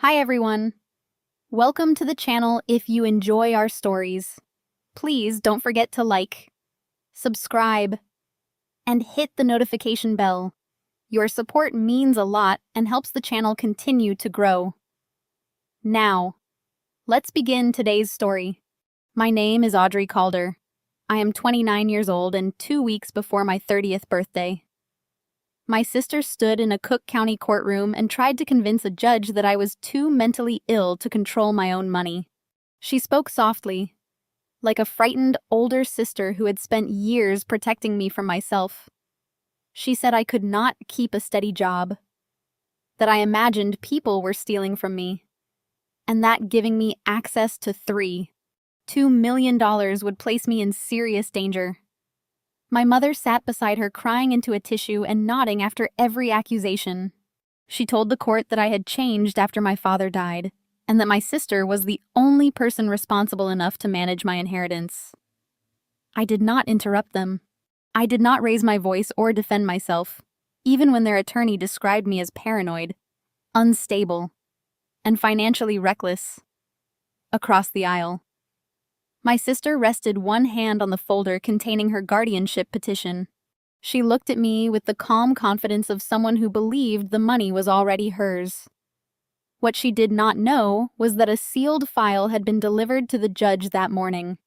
Hi everyone! Welcome to the channel. If you enjoy our stories, please don't forget to like, subscribe, and hit the notification bell. Your support means a lot and helps the channel continue to grow. Now, let's begin today's story. My name is Audrey Calder. I am 29 years old and 2 weeks before my 30th birthday. My sister stood in a Cook County courtroom and tried to convince a judge that I was too mentally ill to control my own money. She spoke softly, like a frightened older sister who had spent years protecting me from myself. She said I could not keep a steady job, that I imagined people were stealing from me, and that giving me access to $2 million would place me in serious danger. My mother sat beside her crying into a tissue and nodding after every accusation. She told the court that I had changed after my father died, and that my sister was the only person responsible enough to manage my inheritance. I did not interrupt them. I did not raise my voice or defend myself, even when their attorney described me as paranoid, unstable, and financially reckless. Across the aisle, my sister rested one hand on the folder containing her guardianship petition. She looked at me with the calm confidence of someone who believed the money was already hers. What she did not know was that a sealed file had been delivered to the judge that morning.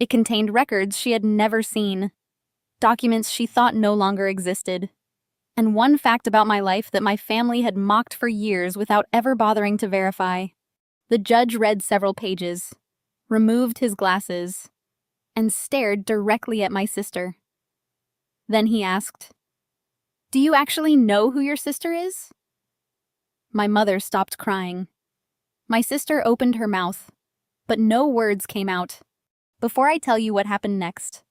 It contained records she had never seen, documents she thought no longer existed, and one fact about my life that my family had mocked for years without ever bothering to verify. The judge read several pages, removed his glasses, and stared directly at my sister. Then he asked, "Do you actually know who your sister is?" My mother stopped crying. My sister opened her mouth, but no words came out. Before I tell you what happened next,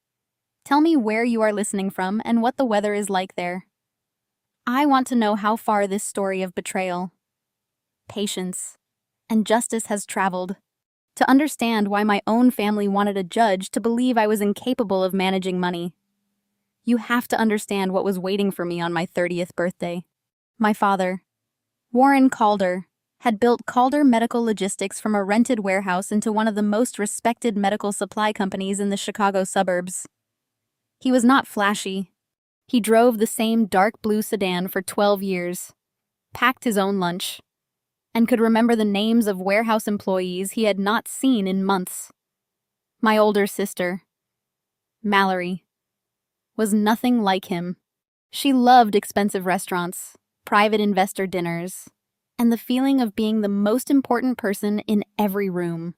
tell me where you are listening from and what the weather is like there. I want to know how far this story of betrayal, patience, and justice has traveled, to understand why my own family wanted a judge to believe I was incapable of managing money. You have to understand what was waiting for me on my 30th birthday. My father, Warren Calder, had built Calder Medical Logistics from a rented warehouse into one of the most respected medical supply companies in the Chicago suburbs. He was not flashy. He drove the same dark blue sedan for 12 years, packed his own lunch, and could remember the names of warehouse employees he had not seen in months. My older sister, Mallory, was nothing like him. She loved expensive restaurants, private investor dinners, and the feeling of being the most important person in every room.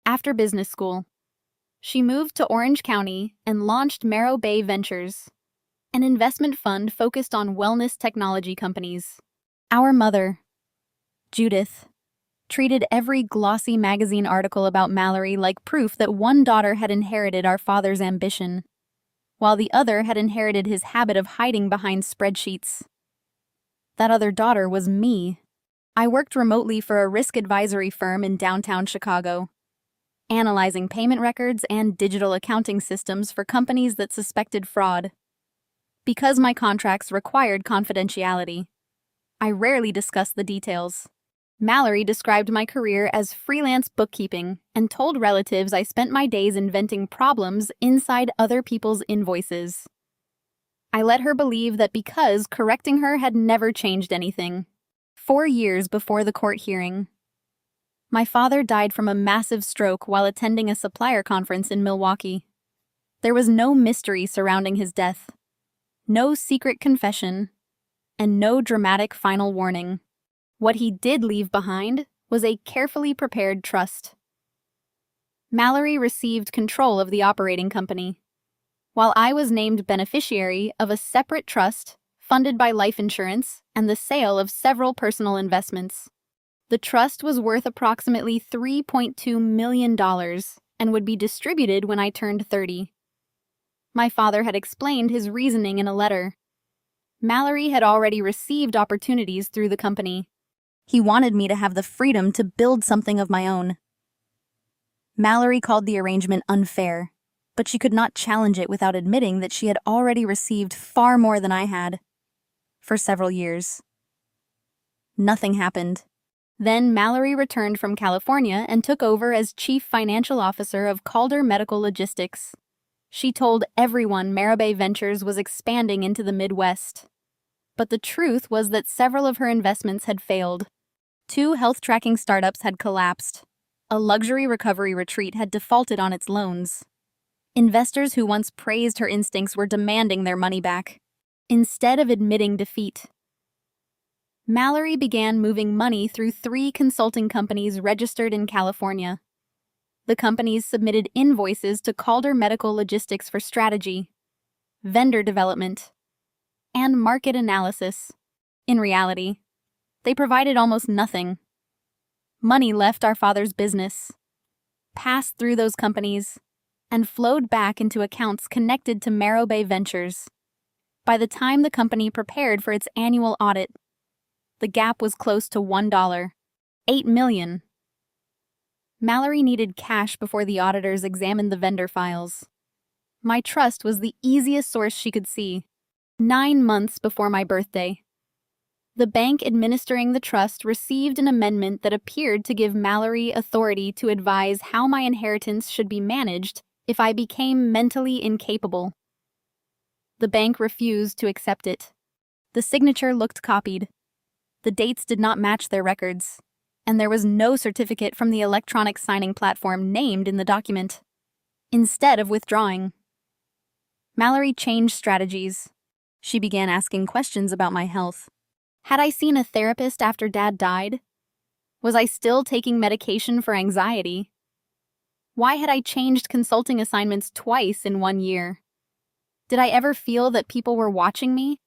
After business school, she moved to Orange County and launched Marrow Bay Ventures, an investment fund focused on wellness technology companies. Our mother, Judith, treated every glossy magazine article about Mallory like proof that one daughter had inherited our father's ambition, while the other had inherited his habit of hiding behind spreadsheets. That other daughter was me. I worked remotely for a risk advisory firm in downtown Chicago, analyzing payment records and digital accounting systems for companies that suspected fraud. Because my contracts required confidentiality, I rarely discussed the details. Mallory described my career as freelance bookkeeping and told relatives I spent my days inventing problems inside other people's invoices. I let her believe that because correcting her had never changed anything. 4 years before the court hearing, my father died from a massive stroke while attending a supplier conference in Milwaukee. There was no mystery surrounding his death, no secret confession, and no dramatic final warning. What he did leave behind was a carefully prepared trust. Mallory received control of the operating company, while I was named beneficiary of a separate trust funded by life insurance and the sale of several personal investments. The trust was worth approximately $3.2 million and would be distributed when I turned 30. My father had explained his reasoning in a letter. Mallory had already received opportunities through the company. He wanted me to have the freedom to build something of my own. Mallory called the arrangement unfair, but she could not challenge it without admitting that she had already received far more than I had. For several years, nothing happened. Then Mallory returned from California and took over as Chief Financial Officer of Calder Medical Logistics. She told everyone Marabay Ventures was expanding into the Midwest. But the truth was that several of her investments had failed. 2 health tracking startups had collapsed. A luxury recovery retreat had defaulted on its loans. Investors who once praised her instincts were demanding their money back. Instead of admitting defeat, Mallory began moving money through 3 consulting companies registered in California. The companies submitted invoices to Calder Medical Logistics for strategy, vendor development, and market analysis. In reality, they provided almost nothing. Money left our father's business, passed through those companies, and flowed back into accounts connected to Marabay Ventures. By the time the company prepared for its annual audit, the gap was close to $1, $8 million. Mallory needed cash before the auditors examined the vendor files. My trust was the easiest source she could see. 9 months before my birthday, the bank administering the trust received an amendment that appeared to give Mallory authority to advise how my inheritance should be managed if I became mentally incapable. The bank refused to accept it. The signature looked copied. The dates did not match their records, and there was no certificate from the electronic signing platform named in the document. Instead of withdrawing, Mallory changed strategies. She began asking questions about my health. Had I seen a therapist after Dad died? Was I still taking medication for anxiety? Why had I changed consulting assignments twice in 1 year? Did I ever feel that people were watching me?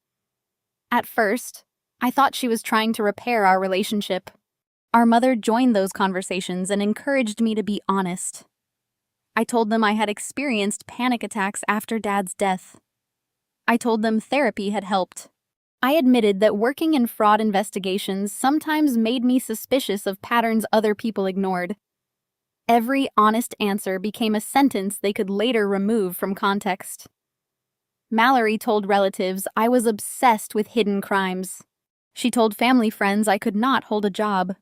At first, I thought she was trying to repair our relationship. Our mother joined those conversations and encouraged me to be honest. I told them I had experienced panic attacks after Dad's death. I told them therapy had helped. I admitted that working in fraud investigations sometimes made me suspicious of patterns other people ignored. Every honest answer became a sentence they could later remove from context. Mallory told relatives I was obsessed with hidden crimes. She told family friends I could not hold a job.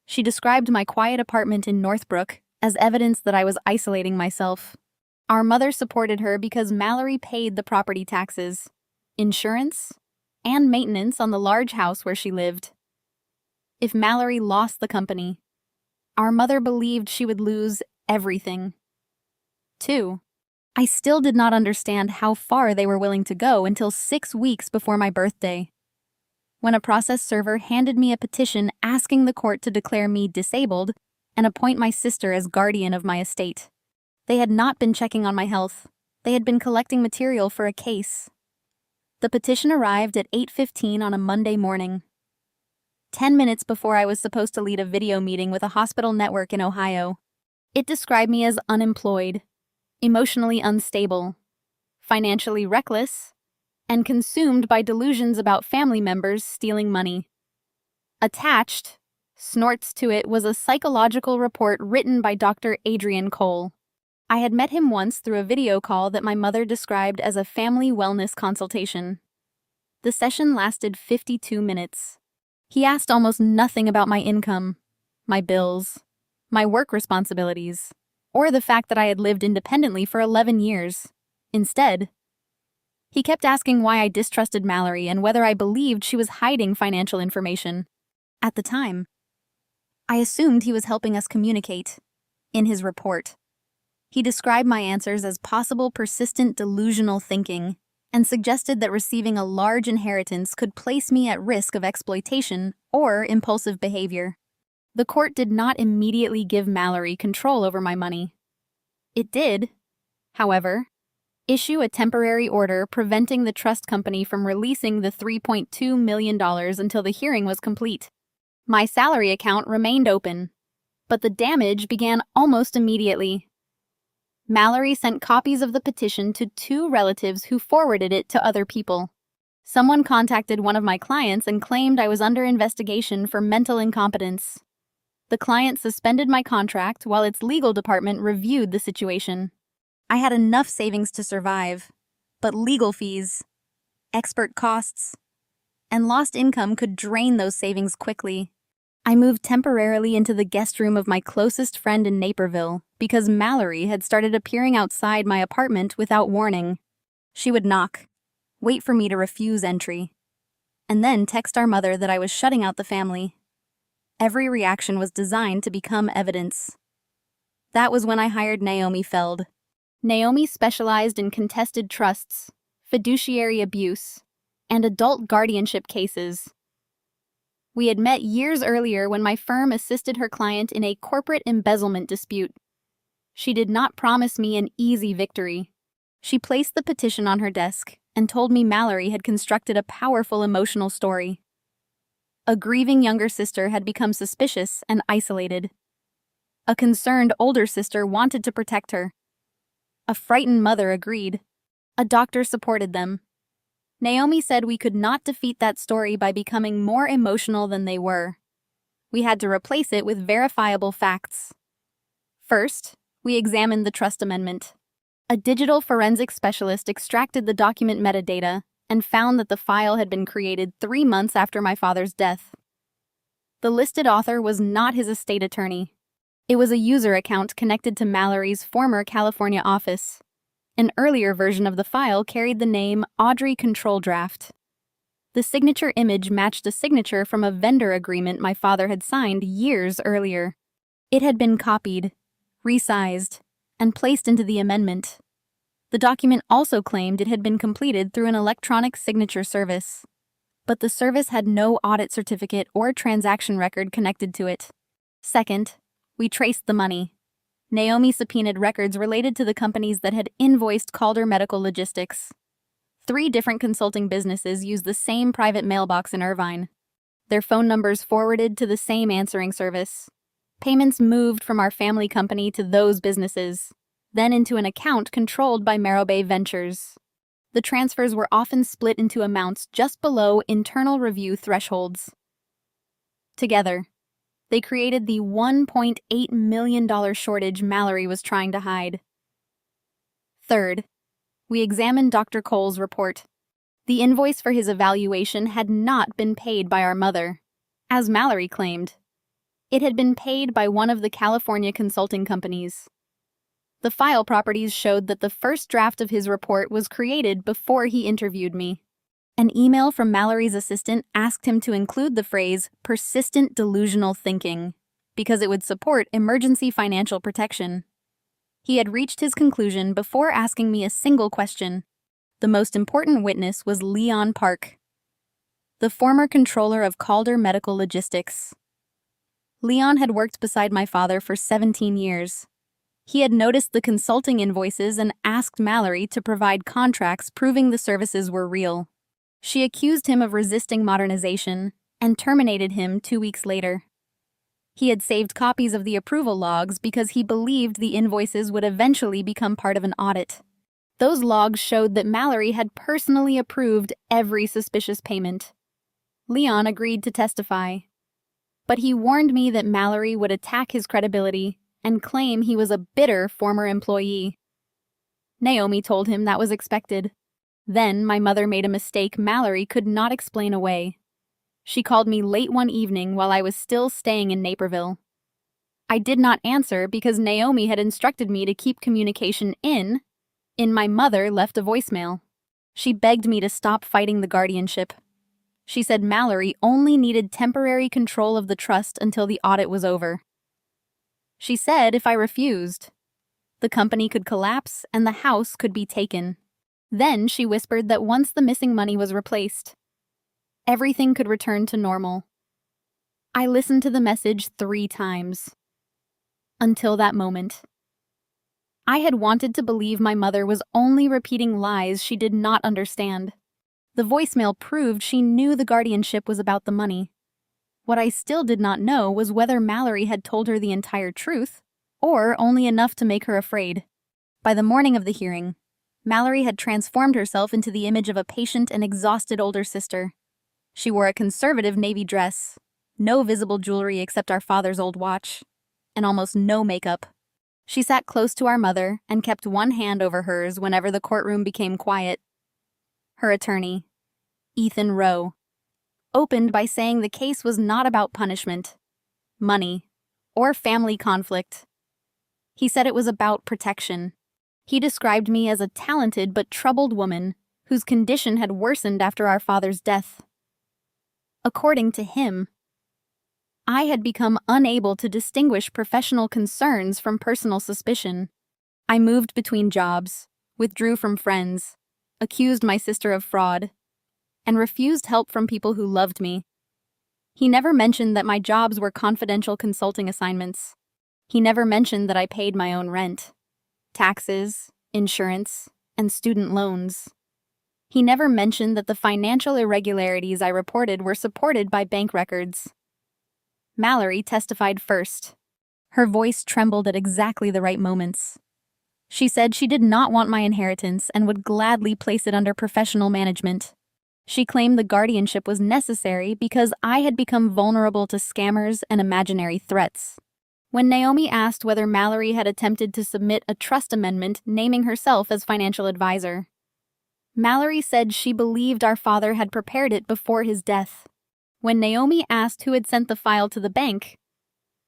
She described my quiet apartment in Northbrook as evidence that I was isolating myself. Our mother supported her because Mallory paid the property taxes, insurance, and maintenance on the large house where she lived. If Mallory lost the company, our mother believed she would lose everything. 2. I still did not understand how far they were willing to go until 6 weeks before my birthday, when a process server handed me a petition asking the court to declare me disabled and appoint my sister as guardian of my estate. They had not been checking on my health. They had been collecting material for a case. The petition arrived at 8:15 on a Monday morning, 10 minutes before I was supposed to lead a video meeting with a hospital network in Ohio. It described me as unemployed, emotionally unstable, financially reckless, and consumed by delusions about family members stealing money. Attached, snorts to it, was a psychological report written by Dr. Adrian Cole. I had met him once through a video call that my mother described as a family wellness consultation. The session lasted 52 minutes. He asked almost nothing about my income, my bills, my work responsibilities, or the fact that I had lived independently for 11 years. Instead, he kept asking why I distrusted Mallory and whether I believed she was hiding financial information. At the time, I assumed he was helping us communicate. In his report, he described my answers as possible persistent delusional thinking and suggested that receiving a large inheritance could place me at risk of exploitation or impulsive behavior. The court did not immediately give Mallory control over my money. It did, however, issue a temporary order preventing the trust company from releasing the $3.2 million until the hearing was complete. My salary account remained open, but the damage began almost immediately. Mallory sent copies of the petition to 2 relatives who forwarded it to other people. Someone contacted one of my clients and claimed I was under investigation for mental incompetence. The client suspended my contract while its legal department reviewed the situation. I had enough savings to survive, but legal fees, expert costs, and lost income could drain those savings quickly. I moved temporarily into the guest room of my closest friend in Naperville because Mallory had started appearing outside my apartment without warning. She would knock, wait for me to refuse entry, and then text our mother that I was shutting out the family. Every reaction was designed to become evidence. That was when I hired Naomi Feld. Naomi specialized in contested trusts, fiduciary abuse, and adult guardianship cases. We had met years earlier when my firm assisted her client in a corporate embezzlement dispute. She did not promise me an easy victory. She placed the petition on her desk and told me Mallory had constructed a powerful emotional story. A grieving younger sister had become suspicious and isolated. A concerned older sister wanted to protect her. A frightened mother agreed. A doctor supported them. Naomi said we could not defeat that story by becoming more emotional than they were. We had to replace it with verifiable facts. First, we examined the trust amendment. A digital forensic specialist extracted the document metadata and found that the file had been created 3 months after my father's death. The listed author was not his estate attorney. It was a user account connected to Mallory's former California office. An earlier version of the file carried the name Audrey Control Draft. The signature image matched a signature from a vendor agreement my father had signed years earlier. It had been copied, resized, and placed into the amendment. The document also claimed it had been completed through an electronic signature service, but the service had no audit certificate or transaction record connected to it. Second, we traced the money. Naomi subpoenaed records related to the companies that had invoiced Calder Medical Logistics. 3 different consulting businesses used the same private mailbox in Irvine. Their phone numbers forwarded to the same answering service. Payments moved from our family company to those businesses, then into an account controlled by Marrow Bay Ventures. The transfers were often split into amounts just below internal review thresholds. Together, they created the $1.8 million shortage Mallory was trying to hide. Third, we examined Dr. Cole's report. The invoice for his evaluation had not been paid by our mother, as Mallory claimed. It had been paid by one of the California consulting companies. The file properties showed that the first draft of his report was created before he interviewed me. An email from Mallory's assistant asked him to include the phrase persistent delusional thinking because it would support emergency financial protection. He had reached his conclusion before asking me a single question. The most important witness was Leon Park, the former controller of Calder Medical Logistics. Leon had worked beside my father for 17 years. He had noticed the consulting invoices and asked Mallory to provide contracts proving the services were real. She accused him of resisting modernization and terminated him 2 weeks later. He had saved copies of the approval logs because he believed the invoices would eventually become part of an audit. Those logs showed that Mallory had personally approved every suspicious payment. Leon agreed to testify, but he warned me that Mallory would attack his credibility and claim he was a bitter former employee. Naomi told him that was expected. Then my mother made a mistake Mallory could not explain away. She called me late one evening while I was still staying in Naperville. I did not answer because Naomi had instructed me to keep communication in. My mother left a voicemail. She begged me to stop fighting the guardianship. She said Mallory only needed temporary control of the trust until the audit was over. She said if I refused, the company could collapse and the house could be taken. Then she whispered that once the missing money was replaced, everything could return to normal. I listened to the message 3 times. Until that moment. I had wanted to believe my mother was only repeating lies she did not understand. The voicemail proved she knew the guardianship was about the money. What I still did not know was whether Mallory had told her the entire truth, or only enough to make her afraid. By the morning of the hearing, Mallory had transformed herself into the image of a patient and exhausted older sister. She wore a conservative navy dress, no visible jewelry except our father's old watch, and almost no makeup. She sat close to our mother and kept one hand over hers whenever the courtroom became quiet. Her attorney, Ethan Rowe, opened by saying the case was not about punishment. money, or family conflict. He said it was about protection. He described me as a talented but troubled woman whose condition had worsened after our father's death. According to him, I had become unable to distinguish professional concerns from personal suspicion. I moved between jobs, withdrew from friends, accused my sister of fraud, and refused help from people who loved me. He never mentioned that my jobs were confidential consulting assignments. He never mentioned that I paid my own rent, taxes, insurance, and student loans. He never mentioned that the financial irregularities I reported were supported by bank records. Mallory testified first. Her voice trembled at exactly the right moments. She said she did not want my inheritance and would gladly place it under professional management. She claimed the guardianship was necessary because I had become vulnerable to scammers and imaginary threats. When Naomi asked whether Mallory had attempted to submit a trust amendment naming herself as financial advisor, Mallory said she believed our father had prepared it before his death. When Naomi asked who had sent the file to the bank,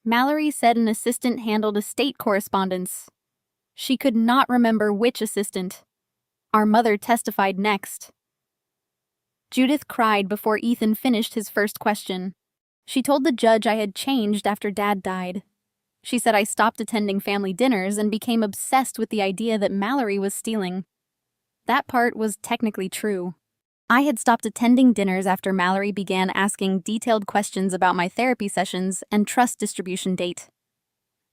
Mallory said an assistant handled estate correspondence. She could not remember which assistant. Our mother testified next. Judith cried before Ethan finished his first question. She told the judge I had changed after Dad died. She said I stopped attending family dinners and became obsessed with the idea that Mallory was stealing. That part was technically true. I had stopped attending dinners after Mallory began asking detailed questions about my therapy sessions and trust distribution date.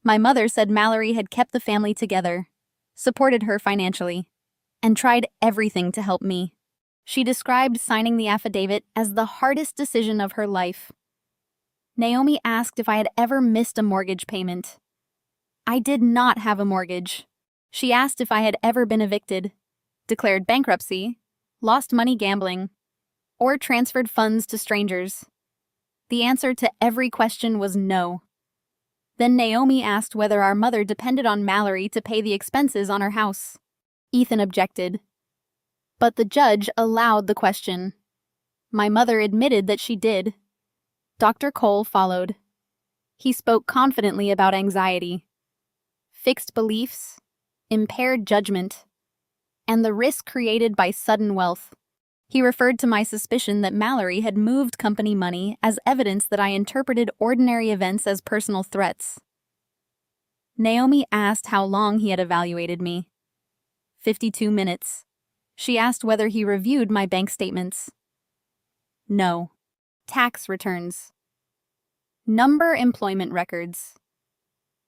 My mother said Mallory had kept the family together, supported her financially, and tried everything to help me. She described signing the affidavit as the hardest decision of her life. Naomi asked if I had ever missed a mortgage payment. I did not have a mortgage. She asked if I had ever been evicted, declared bankruptcy, lost money gambling, or transferred funds to strangers. The answer to every question was no. Then Naomi asked whether our mother depended on Mallory to pay the expenses on her house. Ethan objected, but the judge allowed the question. My mother admitted that she did. Dr. Cole followed. He spoke confidently about anxiety, fixed beliefs, impaired judgment, and the risk created by sudden wealth. He referred to my suspicion that Mallory had moved company money as evidence that I interpreted ordinary events as personal threats. Naomi asked how long he had evaluated me. 52 minutes. She asked whether he reviewed my bank statements. No. Tax returns. Number employment records.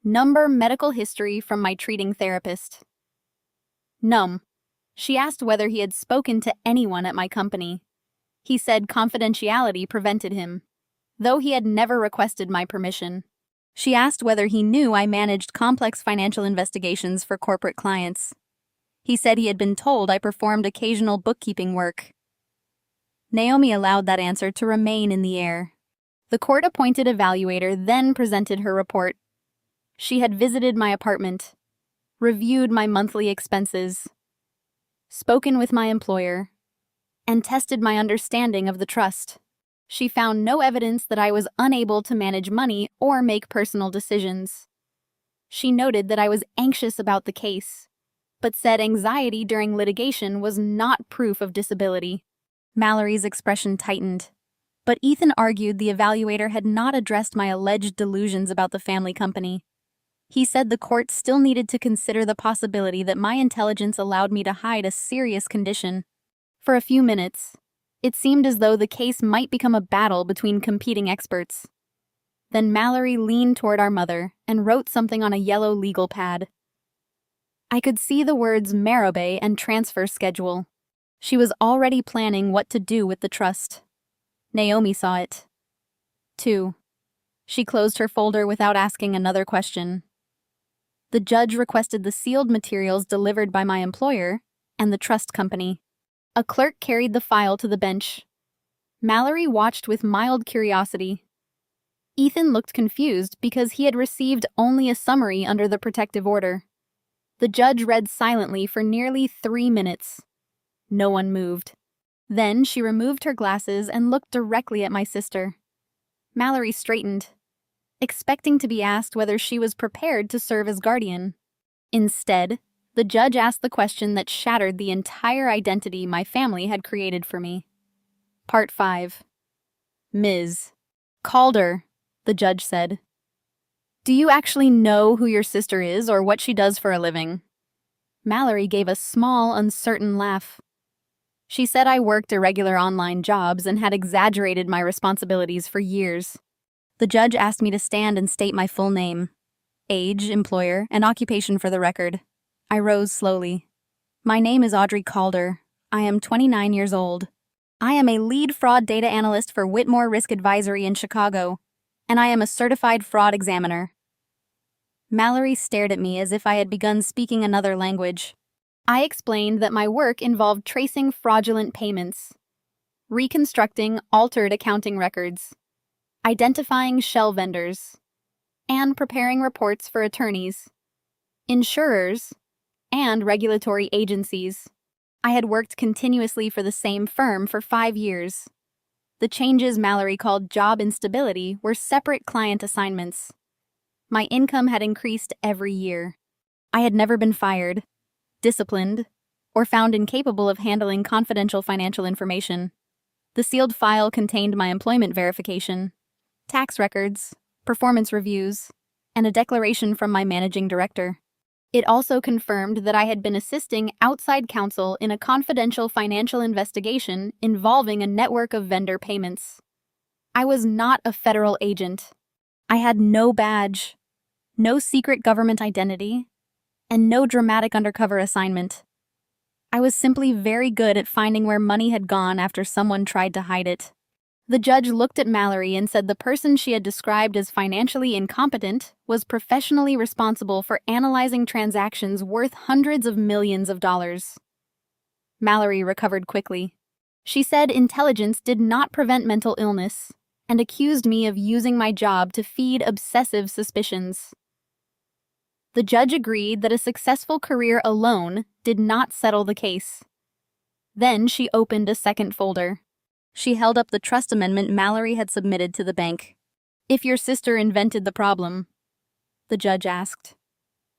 Number medical history from my treating therapist. Num. She asked whether he had spoken to anyone at my company. He said confidentiality prevented him, though he had never requested my permission. She asked whether he knew I managed complex financial investigations for corporate clients. He said he had been told I performed occasional bookkeeping work. Naomi allowed that answer to remain in the air. The court-appointed evaluator then presented her report. She had visited my apartment, reviewed my monthly expenses, spoken with my employer, and tested my understanding of the trust. She found no evidence that I was unable to manage money or make personal decisions. She noted that I was anxious about the case, but said anxiety during litigation was not proof of disability. Mallory's expression tightened, but Ethan argued the evaluator had not addressed my alleged delusions about the family company. He said the court still needed to consider the possibility that my intelligence allowed me to hide a serious condition. For a few minutes, it seemed as though the case might become a battle between competing experts. Then Mallory leaned toward our mother and wrote something on a yellow legal pad. I could see the words Marabay and transfer schedule. She was already planning what to do with the trust. Naomi saw it, too. She closed her folder without asking another question. The judge requested the sealed materials delivered by my employer and the trust company. A clerk carried the file to the bench. Mallory watched with mild curiosity. Ethan looked confused because he had received only a summary under the protective order. The judge read silently for nearly 3 minutes. No one moved. Then she removed her glasses and looked directly at my sister. Mallory straightened. expecting to be asked whether she was prepared to serve as guardian. Instead, the judge asked the question that shattered the entire identity my family had created for me. Part 5. Ms. Calder, the judge said. Do you actually know who your sister is or what she does for a living? Mallory gave a small, uncertain laugh. She said I worked irregular online jobs and had exaggerated my responsibilities for years. The judge asked me to stand and state my full name, age, employer, and occupation for the record. I rose slowly. My name is Audrey Calder. I am 29 years old. I am a lead fraud data analyst for Whitmore Risk Advisory in Chicago, and I am a certified fraud examiner. Mallory stared at me as if I had begun speaking another language. I explained that my work involved tracing fraudulent payments, reconstructing altered accounting records, identifying shell vendors, and preparing reports for attorneys, insurers, and regulatory agencies. I had worked continuously for the same firm for 5 years. The changes Mallory called job instability were separate client assignments. My income had increased every year. I had never been fired, disciplined, or found incapable of handling confidential financial information. The sealed file contained my employment verification, tax records, performance reviews, and a declaration from my managing director. It also confirmed that I had been assisting outside counsel in a confidential financial investigation involving a network of vendor payments. I was not a federal agent. I had no badge, no secret government identity, and no dramatic undercover assignment. I was simply very good at finding where money had gone after someone tried to hide it. The judge looked at Mallory and said the person she had described as financially incompetent was professionally responsible for analyzing transactions worth hundreds of millions of dollars. Mallory recovered quickly. She said intelligence did not prevent mental illness and accused me of using my job to feed obsessive suspicions. The judge agreed that a successful career alone did not settle the case. Then she opened a second folder. She held up the trust amendment Mallory had submitted to the bank. If your sister invented the problem, the judge asked,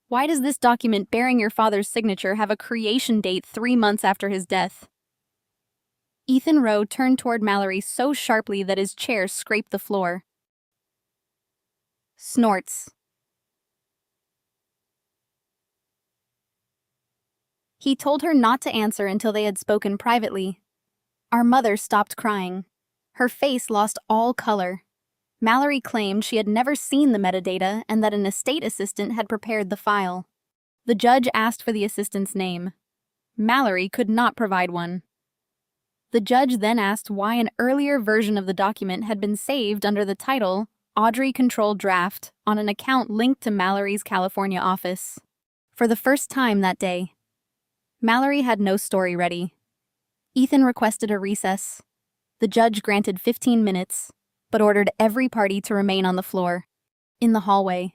why does this document bearing your father's signature have a creation date 3 months after his death? Ethan Rowe turned toward Mallory so sharply that his chair scraped the floor. Snorts. He told her not to answer until they had spoken privately. Our mother stopped crying. Her face lost all color. Mallory claimed she had never seen the metadata and that an estate assistant had prepared the file. The judge asked for the assistant's name. Mallory could not provide one. The judge then asked why an earlier version of the document had been saved under the title Audrey Control Draft on an account linked to Mallory's California office. For the first time that day, Mallory had no story ready. Ethan requested a recess. The judge granted 15 minutes, but ordered every party to remain on the floor. In the hallway,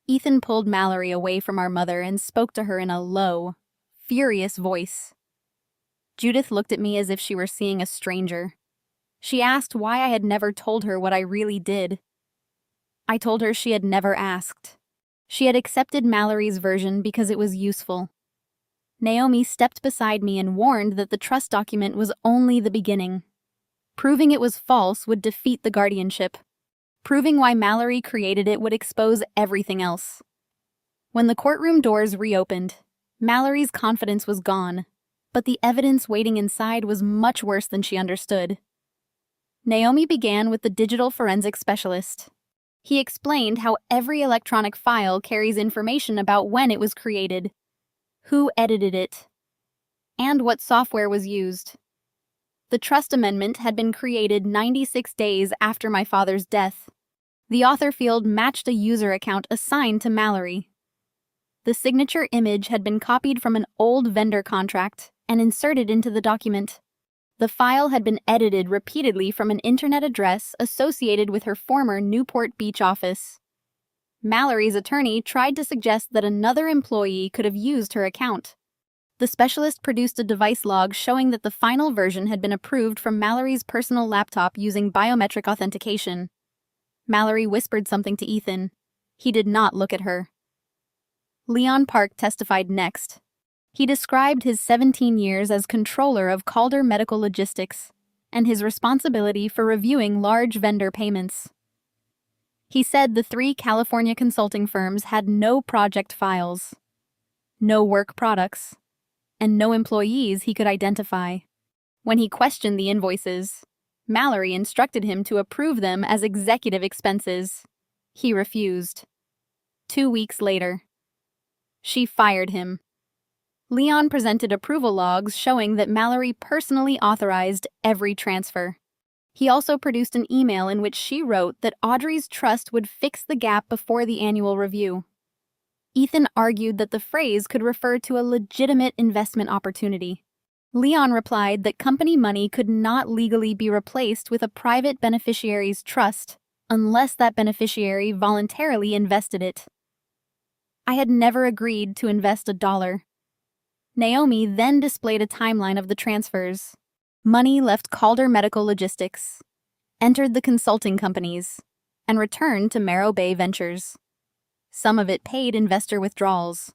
Ethan pulled Mallory away from our mother and spoke to her in a low, furious voice. Judith looked at me as if she were seeing a stranger. She asked why I had never told her what I really did. I told her she had never asked. She had accepted Mallory's version because it was useful. Naomi stepped beside me and warned that the trust document was only the beginning. Proving it was false would defeat the guardianship. Proving why Mallory created it would expose everything else. When the courtroom doors reopened, Mallory's confidence was gone, but the evidence waiting inside was much worse than she understood. Naomi began with the digital forensic specialist. He explained how every electronic file carries information about when it was created, who edited it, and what software was used. The trust amendment had been created 96 days after my father's death. The author field matched a user account assigned to Mallory. The signature image had been copied from an old vendor contract and inserted into the document. The file had been edited repeatedly from an internet address associated with her former Newport Beach office. Mallory's attorney tried to suggest that another employee could have used her account. The specialist produced a device log showing that the final version had been approved from Mallory's personal laptop using biometric authentication. Mallory whispered something to Ethan. He did not look at her. Leon Park testified next. He described his 17 years as controller of Calder Medical Logistics and his responsibility for reviewing large vendor payments. He said the 3 California consulting firms had no project files, no work products, and no employees he could identify. When he questioned the invoices, Mallory instructed him to approve them as executive expenses. He refused. 2 weeks later, she fired him. Leon presented approval logs showing that Mallory personally authorized every transfer. He also produced an email in which she wrote that Audrey's trust would fix the gap before the annual review. Ethan argued that the phrase could refer to a legitimate investment opportunity. Leon replied that company money could not legally be replaced with a private beneficiary's trust unless that beneficiary voluntarily invested it. I had never agreed to invest $1. Naomi then displayed a timeline of the transfers. Money left Calder Medical Logistics, entered the consulting companies, and returned to Marrow Bay Ventures. Some of it paid investor withdrawals.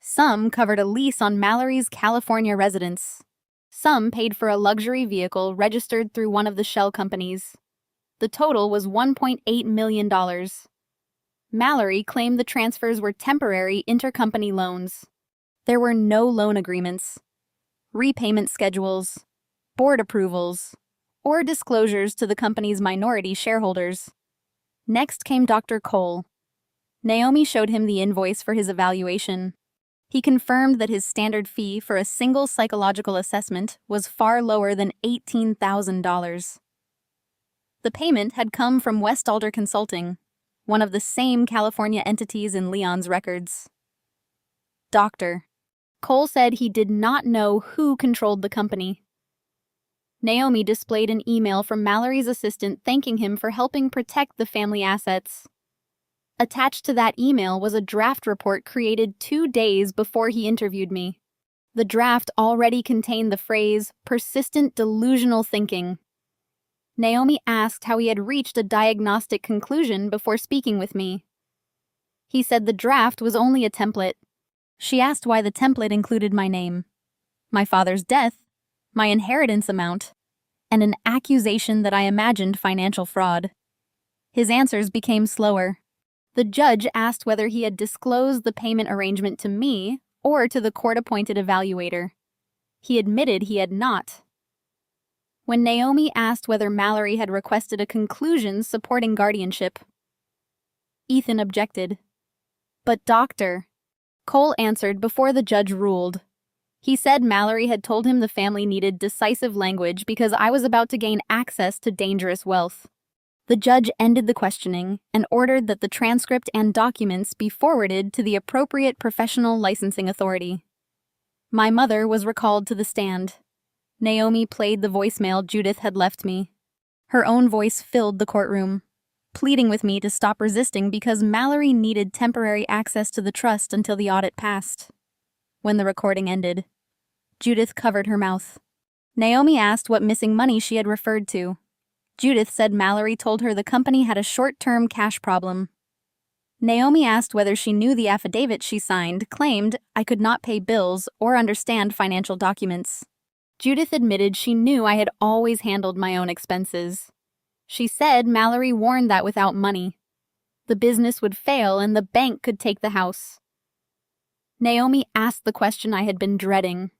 Some covered a lease on Mallory's California residence. Some paid for a luxury vehicle registered through one of the shell companies. The total was $1.8 million. Mallory claimed the transfers were temporary intercompany loans. There were no loan agreements, repayment schedules, board approvals, or disclosures to the company's minority shareholders. Next came Dr. Cole. Naomi showed him the invoice for his evaluation. He confirmed that his standard fee for a single psychological assessment was far lower than $18,000. The payment had come from West Alder Consulting, one of the same California entities in Leon's records. Dr. Cole said he did not know who controlled the company. Naomi displayed an email from Mallory's assistant thanking him for helping protect the family assets. Attached to that email was a draft report created 2 days before he interviewed me. The draft already contained the phrase, persistent delusional thinking. Naomi asked how he had reached a diagnostic conclusion before speaking with me. He said the draft was only a template. She asked why the template included my name, my father's death, my inheritance amount, and an accusation that I imagined financial fraud. His answers became slower. The judge asked whether he had disclosed the payment arrangement to me or to the court-appointed evaluator. He admitted he had not. When Naomi asked whether Mallory had requested a conclusion supporting guardianship, Ethan objected. But Dr. Cole answered before the judge ruled. He said Mallory had told him the family needed decisive language because I was about to gain access to dangerous wealth. The judge ended the questioning and ordered that the transcript and documents be forwarded to the appropriate professional licensing authority. My mother was recalled to the stand. Naomi played the voicemail Judith had left me. Her own voice filled the courtroom, pleading with me to stop resisting because Mallory needed temporary access to the trust until the audit passed. When the recording ended, Judith covered her mouth. Naomi asked what missing money she had referred to. Judith said Mallory told her the company had a short-term cash problem. Naomi asked whether she knew the affidavit she signed claimed I could not pay bills or understand financial documents. Judith admitted she knew I had always handled my own expenses. She said Mallory warned that without money, the business would fail and the bank could take the house. Naomi asked the question I had been dreading.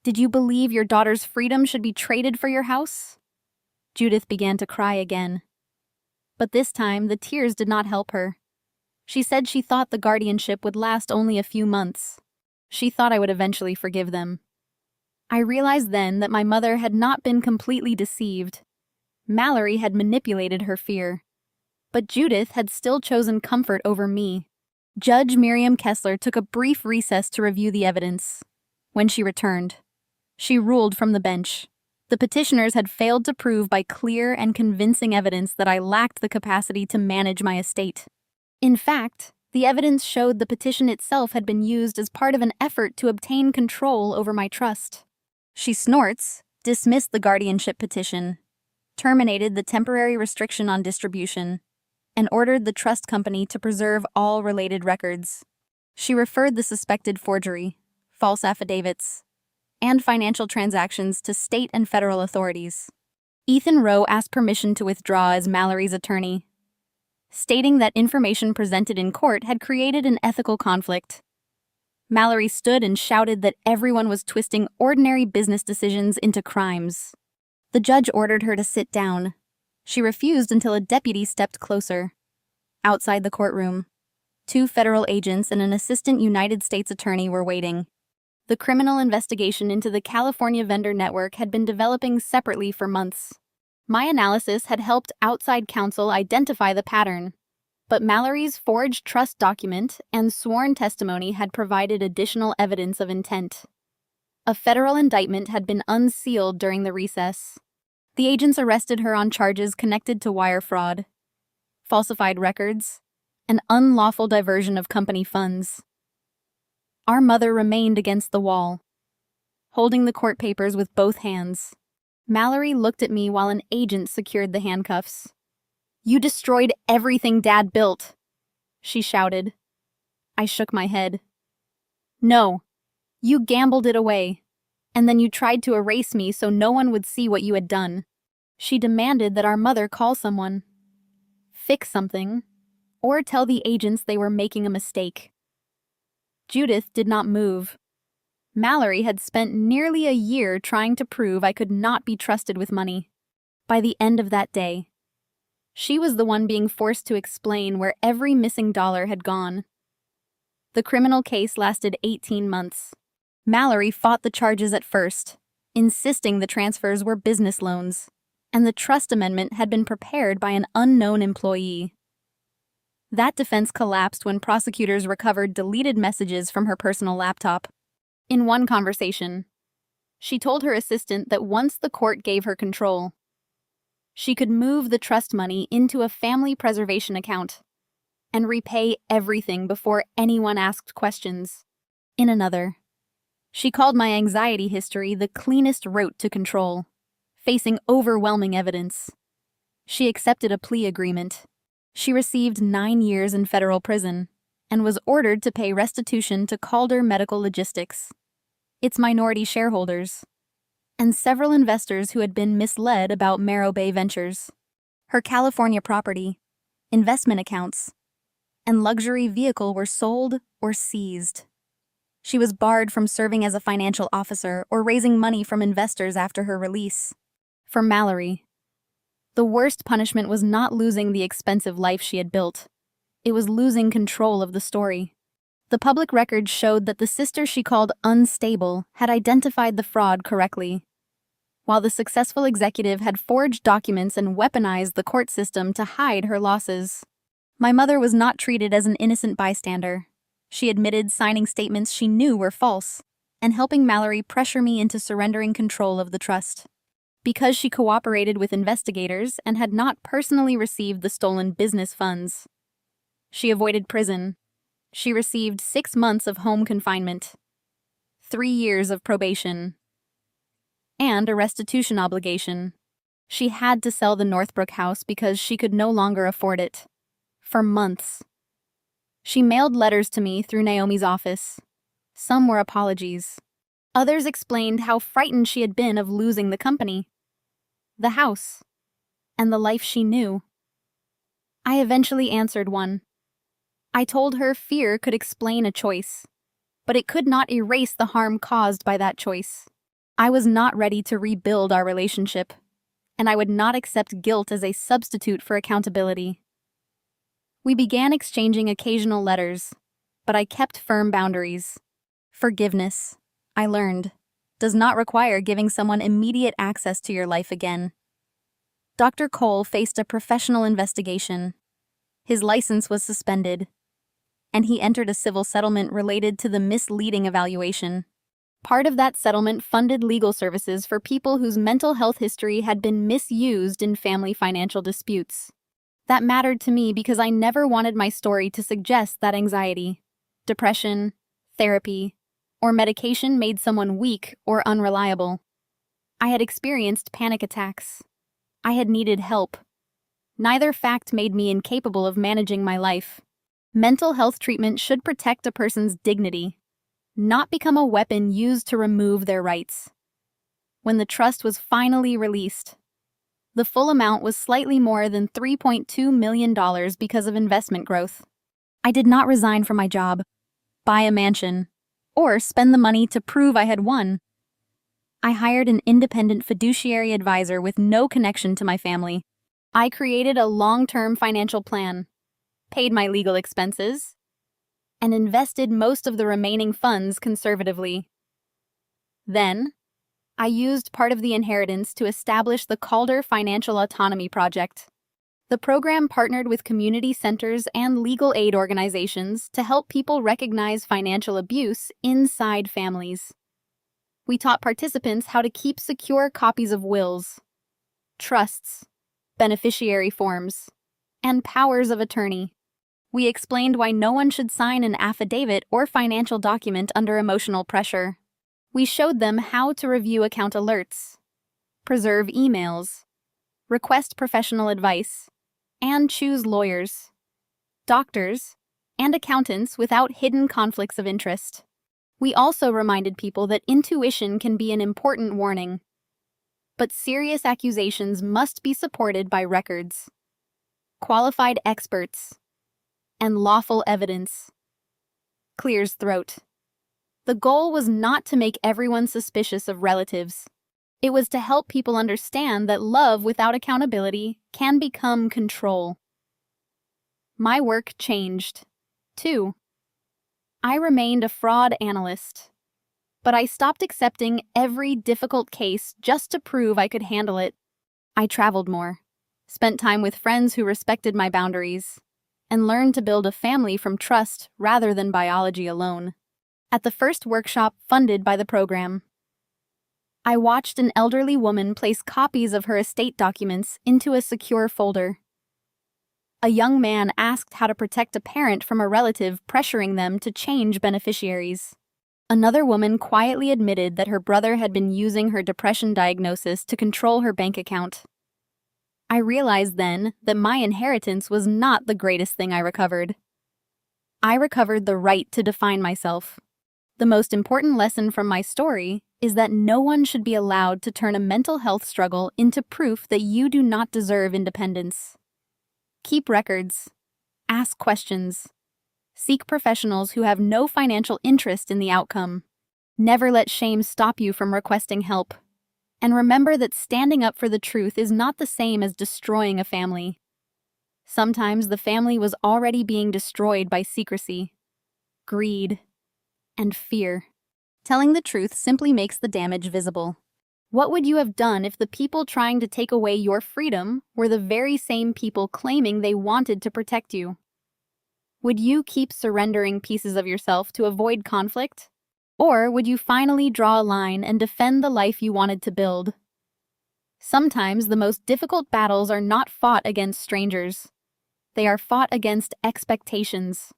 Did you believe your daughter's freedom should be traded for your house? Judith began to cry again. But this time, the tears did not help her. She said she thought the guardianship would last only a few months. She thought I would eventually forgive them. I realized then that my mother had not been completely deceived. Mallory had manipulated her fear. But Judith had still chosen comfort over me. Judge Miriam Kessler took a brief recess to review the evidence. When she returned, she ruled from the bench. The petitioners had failed to prove by clear and convincing evidence that I lacked the capacity to manage my estate. In fact, the evidence showed the petition itself had been used as part of an effort to obtain control over my trust. She snorts, dismissed the guardianship petition, terminated the temporary restriction on distribution, and ordered the trust company to preserve all related records. She referred the suspected forgery, false affidavits, and financial transactions to state and federal authorities. Ethan Rowe asked permission to withdraw as Mallory's attorney, stating that information presented in court had created an ethical conflict. Mallory stood and shouted that everyone was twisting ordinary business decisions into crimes. The judge ordered her to sit down. She refused until a deputy stepped closer. Outside the courtroom, 2 federal agents and an assistant United States attorney were waiting. The criminal investigation into the California vendor network had been developing separately for months. My analysis had helped outside counsel identify the pattern, but Mallory's forged trust document and sworn testimony had provided additional evidence of intent. A federal indictment had been unsealed during the recess. The agents arrested her on charges connected to wire fraud, falsified records, and unlawful diversion of company funds. Our mother remained against the wall, holding the court papers with both hands. Mallory looked at me while an agent secured the handcuffs. "You destroyed everything Dad built," she shouted. I shook my head. "No, you gambled it away, and then you tried to erase me so no one would see what you had done." She demanded that our mother call someone, fix something, or tell the agents they were making a mistake. Judith did not move. Mallory had spent nearly a year trying to prove I could not be trusted with money. By the end of that day, she was the one being forced to explain where every missing dollar had gone. The criminal case lasted 18 months. Mallory fought the charges at first, insisting the transfers were business loans, and the trust amendment had been prepared by an unknown employee. That defense collapsed when prosecutors recovered deleted messages from her personal laptop. In one conversation, she told her assistant that once the court gave her control, she could move the trust money into a family preservation account and repay everything before anyone asked questions. In another, she called my anxiety history the cleanest route to control, facing overwhelming evidence. She accepted a plea agreement. She received 9 years in federal prison and was ordered to pay restitution to Calder Medical Logistics, its minority shareholders, and several investors who had been misled about Marrow Bay Ventures. Her California property, investment accounts, and luxury vehicle were sold or seized. She was barred from serving as a financial officer or raising money from investors after her release. For Mallory, the worst punishment was not losing the expensive life she had built. It was losing control of the story. The public records showed that the sister she called unstable had identified the fraud correctly, while the successful executive had forged documents and weaponized the court system to hide her losses. My mother was not treated as an innocent bystander. She admitted signing statements she knew were false and helping Mallory pressure me into surrendering control of the trust. Because she cooperated with investigators and had not personally received the stolen business funds, she avoided prison. She received 6 months of home confinement, 3 years of probation, and a restitution obligation. She had to sell the Northbrook house because she could no longer afford it. For months, she mailed letters to me through Naomi's office. Some were apologies. Others explained how frightened she had been of losing the company, the house, and the life she knew. I eventually answered one. I told her fear could explain a choice, but it could not erase the harm caused by that choice. I was not ready to rebuild our relationship, and I would not accept guilt as a substitute for accountability. We began exchanging occasional letters, but I kept firm boundaries. Forgiveness, I learned, does not require giving someone immediate access to your life again. Dr. Cole faced a professional investigation. His license was suspended, and he entered a civil settlement related to the misleading evaluation. Part of that settlement funded legal services for people whose mental health history had been misused in family financial disputes. That mattered to me because I never wanted my story to suggest that anxiety, depression, therapy, or medication made someone weak or unreliable. I had experienced panic attacks. I had needed help. Neither fact made me incapable of managing my life. Mental health treatment should protect a person's dignity, not become a weapon used to remove their rights. When the trust was finally released, the full amount was slightly more than $3.2 million because of investment growth. I did not resign from my job, buy a mansion, or spend the money to prove I had won. I hired an independent fiduciary advisor with no connection to my family. I created a long-term financial plan, paid my legal expenses, and invested most of the remaining funds conservatively. Then, I used part of the inheritance to establish the Calder Financial Autonomy Project. The program partnered with community centers and legal aid organizations to help people recognize financial abuse inside families. We taught participants how to keep secure copies of wills, trusts, beneficiary forms, and powers of attorney. We explained why no one should sign an affidavit or financial document under emotional pressure. We showed them how to review account alerts, preserve emails, request professional advice, and choose lawyers, doctors, and accountants without hidden conflicts of interest. We also reminded people that intuition can be an important warning, but serious accusations must be supported by records, qualified experts, and lawful evidence. Clears throat. The goal was not to make everyone suspicious of relatives. It was to help people understand that love without accountability can become control. My work changed, too. I remained a fraud analyst, but I stopped accepting every difficult case just to prove I could handle it. I traveled more, spent time with friends who respected my boundaries, and learned to build a family from trust rather than biology alone. At the first workshop funded by the program, I watched an elderly woman place copies of her estate documents into a secure folder. A young man asked how to protect a parent from a relative pressuring them to change beneficiaries. Another woman quietly admitted that her brother had been using her depression diagnosis to control her bank account. I realized then that my inheritance was not the greatest thing I recovered. I recovered the right to define myself. The most important lesson from my story is that no one should be allowed to turn a mental health struggle into proof that you do not deserve independence. Keep records. Ask questions. Seek professionals who have no financial interest in the outcome. Never let shame stop you from requesting help. And remember that standing up for the truth is not the same as destroying a family. Sometimes the family was already being destroyed by secrecy, greed, and fear. Telling the truth simply makes the damage visible. What would you have done if the people trying to take away your freedom were the very same people claiming they wanted to protect you? Would you keep surrendering pieces of yourself to avoid conflict? Or would you finally draw a line and defend the life you wanted to build? Sometimes the most difficult battles are not fought against strangers. They are fought against expectations,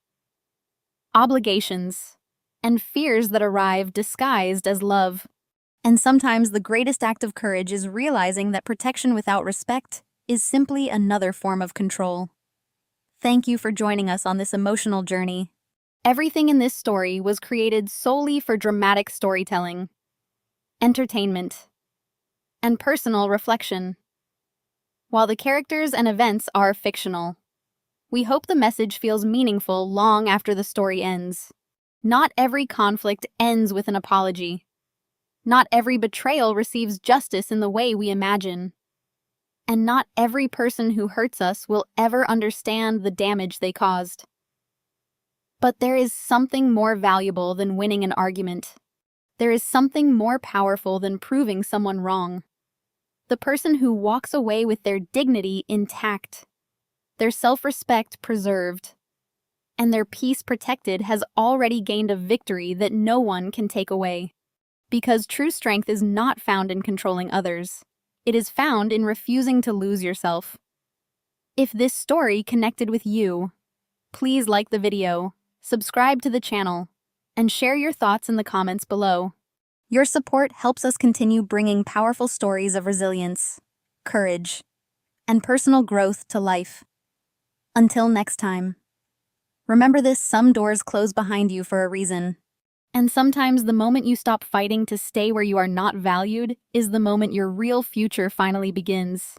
obligations, and fears that arrive disguised as love. And sometimes the greatest act of courage is realizing that protection without respect is simply another form of control. Thank you for joining us on this emotional journey. Everything in this story was created solely for dramatic storytelling, entertainment, and personal reflection. While the characters and events are fictional, we hope the message feels meaningful long after the story ends. Not every conflict ends with an apology. Not every betrayal receives justice in the way we imagine. And not every person who hurts us will ever understand the damage they caused. But there is something more valuable than winning an argument. There is something more powerful than proving someone wrong. The person who walks away with their dignity intact, their self-respect preserved, and their peace protected has already gained a victory that no one can take away. Because true strength is not found in controlling others. It is found in refusing to lose yourself. If this story connected with you, please like the video, subscribe to the channel, and share your thoughts in the comments below. Your support helps us continue bringing powerful stories of resilience, courage, and personal growth to life. Until next time. Remember this: some doors close behind you for a reason. And sometimes the moment you stop fighting to stay where you are not valued is the moment your real future finally begins.